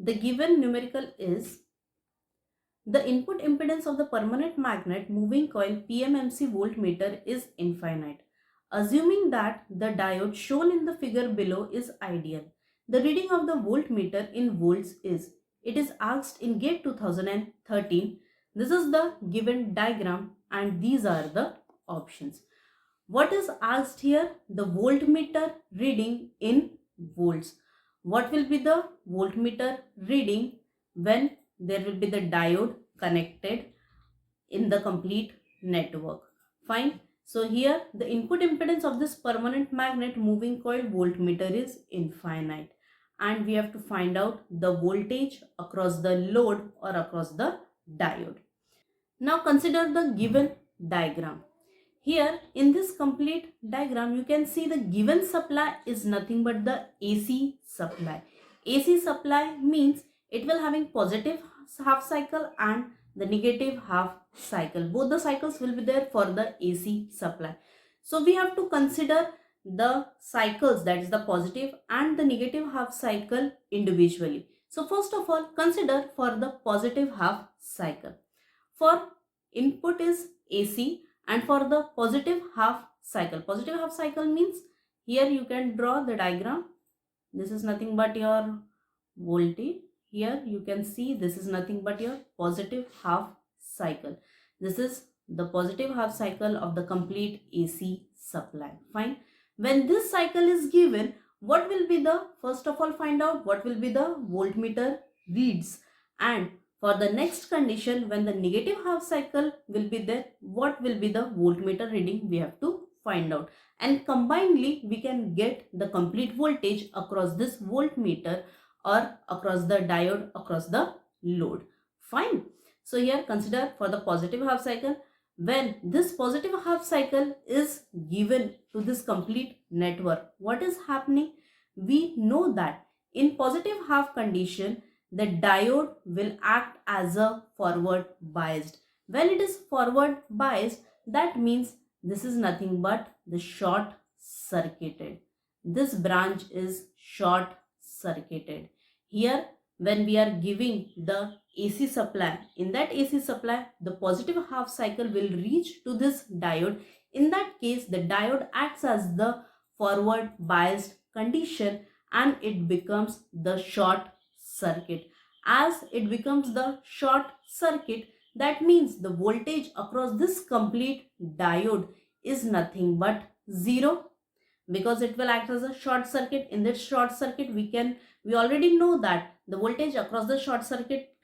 The given numerical is the input impedance of the permanent magnet moving coil PMMC voltmeter is infinite. Assuming that the diode shown in the figure below is ideal, the reading of the voltmeter in volts is, it is asked in GATE 2013. This is the given diagram and these are the options. What is asked here? The voltmeter reading in volts. What will be the voltmeter reading when there will be the diode connected in the complete network? Fine. So here the input impedance of this permanent magnet moving coil voltmeter is infinite, and we have to find out the voltage across the load or across the diode. Now consider the given diagram. Here in this complete diagram you can see the given supply is nothing but the AC supply. AC supply means it will having positive half cycle and the negative half cycle. Both the cycles will be there for the AC supply. So we have to consider the cycles, that is the positive and the negative half cycle individually. So first of all, consider for the positive half cycle. For input is AC and for the positive half cycle means here you can draw the diagram. This is nothing but your voltage. Here you can see this is nothing but your positive half cycle. This is the positive half cycle of the complete AC supply. Fine. When this cycle is given, what will be the, first of all find out what will be the voltmeter reads, and for the next condition when the negative half cycle will be there, what will be the voltmeter reading we have to find out, and combinedly we can get the complete voltage across this voltmeter or across the diode, across the load. Fine. So here consider for the positive half cycle, when this positive half cycle is given to this complete network, what is happening? We know that in positive half condition the diode will act as a forward biased. When it is forward biased, that means this is nothing but the short circuited. This branch is short circuited. Here when we are giving the AC supply, in that AC supply the positive half cycle will reach to this diode. In that case the diode acts as the forward biased condition and it becomes the short circuit. As it becomes the short circuit, that means the voltage across this complete diode is nothing but 0, because it will act as a short circuit. In this short circuit we already know that the voltage across the short circuit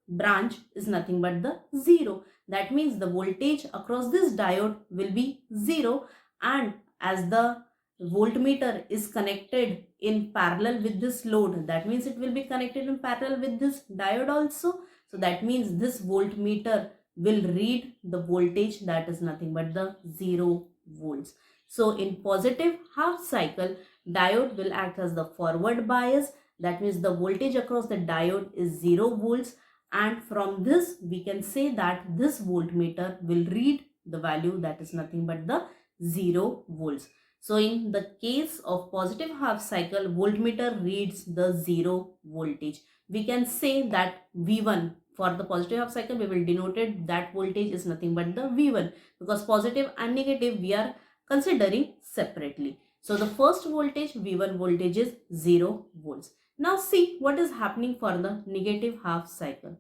branch is nothing but the 0. That means the voltage across this diode will be 0, and as the voltmeter is connected in parallel with this load, that means it will be connected in parallel with this diode also. So that means this voltmeter will read the voltage that is nothing but the 0 volts. So in positive half cycle, diode will act as the forward bias. That means the voltage across the diode is 0 volts, and from this we can say that this voltmeter will read the value that is nothing but the 0 volts. So in the case of positive half cycle, voltmeter reads the 0 voltage. We can say that V1 for the positive half cycle, we will denote it that voltage is nothing but the V1, because positive and negative we are considering separately. So the first voltage, V1 voltage, is 0 volts. Now see what is happening for the negative half cycle.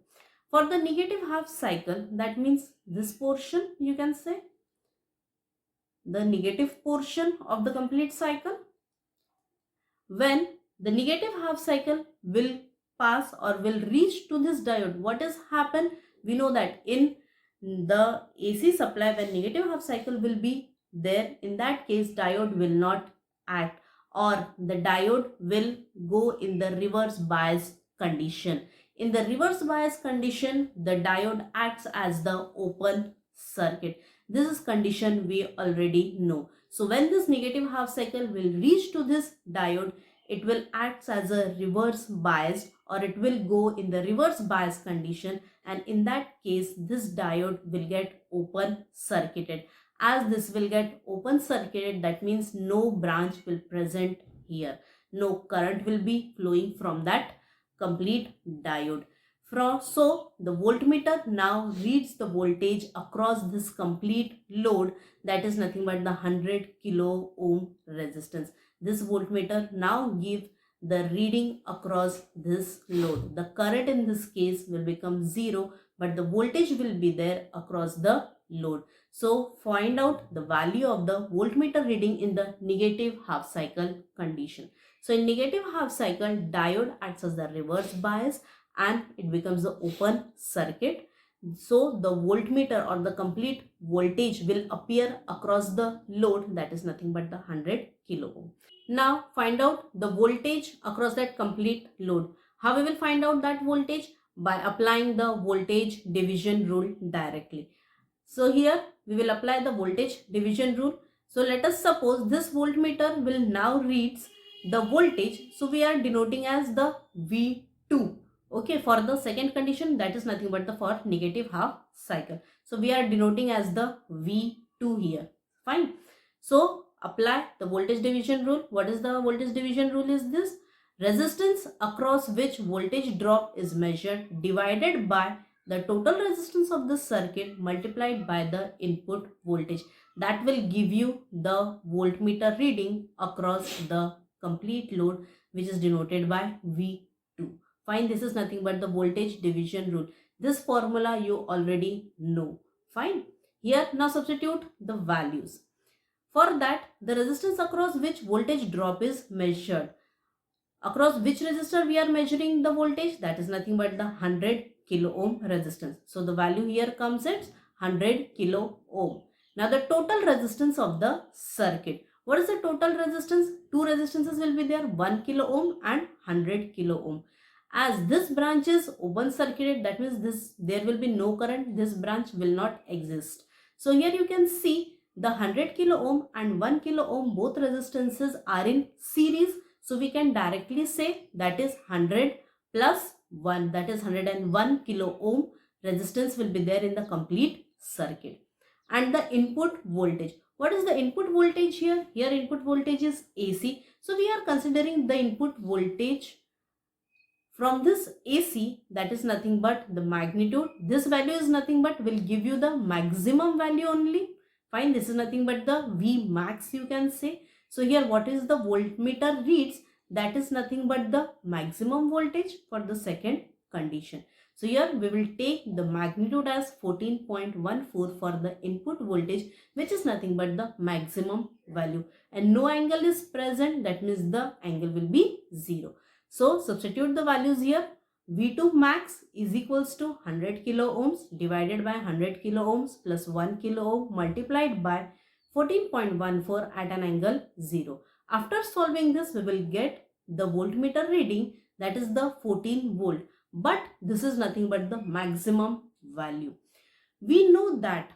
For the negative half cycle, that means this portion, you can say the negative portion of the complete cycle. When the negative half cycle will pass or will reach to this diode, what has happened? We know that in the AC supply, when negative half cycle will be there, in that case diode will not act, or the diode will go in the reverse bias condition. In the reverse bias condition, the diode acts as the open circuit. This is condition we already know. So when this negative half cycle will reach to this diode, it will act as a reverse bias, or it will go in the reverse bias condition, and in that case this diode will get open circuited. As this will get open circuited, that means no branch will present here. No current will be flowing from that complete diode. So the voltmeter now reads the voltage across this complete load, that is nothing but the 100 kilo ohm resistance. This voltmeter now gives the reading across this load. The current in this case will become 0, but the voltage will be there across the load. So find out the value of the voltmeter reading in the negative half cycle condition. So in negative half cycle, diode acts as the reverse bias and it becomes the open circuit. So the voltmeter or the complete voltage will appear across the load, that is nothing but the 100 kilo ohm. Now find out the voltage across that complete load. How we will find out that voltage? By applying the voltage division rule directly. So here we will apply the voltage division rule. So let us suppose this voltmeter will now reads the voltage. So we are denoting as the V2. Okay, for the second condition, that is nothing but the for negative half cycle. So we are denoting as the V2 here. Fine. So apply the voltage division rule. What is the voltage division rule? Is this resistance across which voltage drop is measured divided by the total resistance of the circuit multiplied by the input voltage. That will give you the voltmeter reading across the complete load, which is denoted by V2. Fine, this is nothing but the voltage division rule. This formula you already know. Fine. Here now substitute the values. For that, the resistance across which voltage drop is measured. Across which resistor we are measuring the voltage? That is nothing but the 100 kilo ohm resistance. So the value here comes at 100 kilo ohm. Now the total resistance of the circuit. What is the total resistance? Two resistances will be there, 1 kilo ohm and 100 kilo ohm. As this branch is open circuited, that means there will be no current. This branch will not exist. So here you can see the 100 kilo ohm and 1 kilo ohm both resistances are in series. So we can directly say that is 100 plus 1, that is 101 kilo ohm resistance will be there in the complete circuit. And the input voltage. What is the input voltage here? Here input voltage is AC. So we are considering the input voltage from this AC, that is nothing but the magnitude. This value is nothing but will give you the maximum value only. Fine, this is nothing but the V max you can say. So here what is the voltmeter reads? That is nothing but the maximum voltage for the second condition. So here we will take the magnitude as 14.14 for the input voltage, which is nothing but the maximum value. And no angle is present, that means the angle will be 0. So substitute the values here. V2 max is equals to 100 kilo ohms divided by 100 kilo ohms plus 1 kilo ohm multiplied by 14.14 at an angle 0. After solving this, we will get the voltmeter reading, that is the 14 volt. But this is nothing but the maximum value. We know that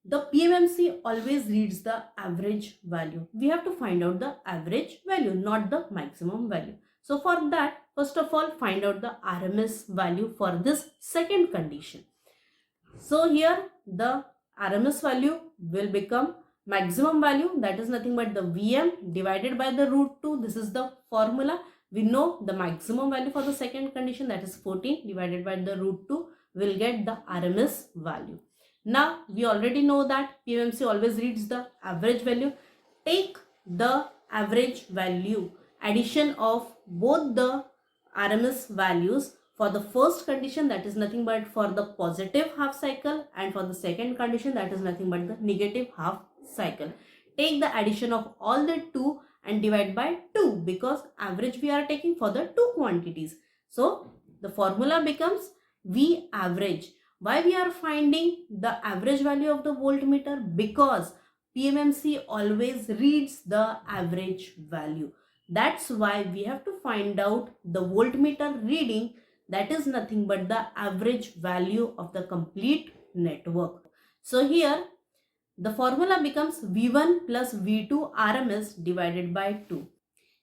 the PMMC always reads the average value. We have to find out the average value, not the maximum value. So for that, first of all, find out the RMS value for this second condition. So here the RMS value will become maximum value, that is nothing but the Vm divided by the root 2. This is the formula. We know the maximum value for the second condition, that is 14 divided by the root 2 will get the RMS value. Now we already know that PMMC always reads the average value. Take the average value, addition of both the RMS values for the first condition, that is nothing but for the positive half cycle, and for the second condition, that is nothing but the negative half cycle. Take the addition of all the two and divide by 2, because average we are taking for the two quantities. So the formula becomes V average. Why we are finding the average value of the voltmeter? Because PMMC always reads the average value. That's why we have to find out the voltmeter reading, that is nothing but the average value of the complete network. So here the formula becomes V1 plus V2 RMS divided by 2.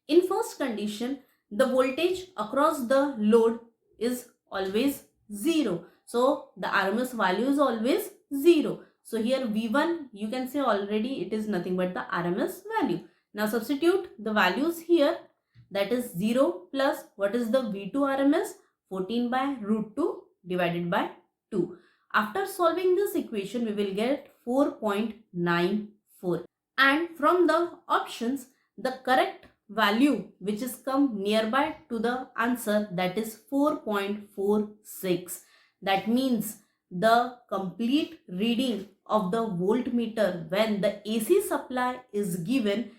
In first condition, the voltage across the load is always 0. So the RMS value is always 0. So here V1, you can say already it is nothing but the RMS value. Now substitute the values here. that is 0 plus what is the V2 RMS? 14 by root 2 divided by 2. After solving this equation, we will get 4.94. And from the options, the correct value which is come nearby to the answer, that is 4.46. That means the complete reading of the voltmeter when the AC supply is given,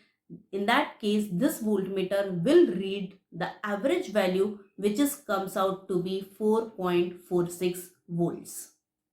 in that case this voltmeter will read the average value which is comes out to be 4.46 volts.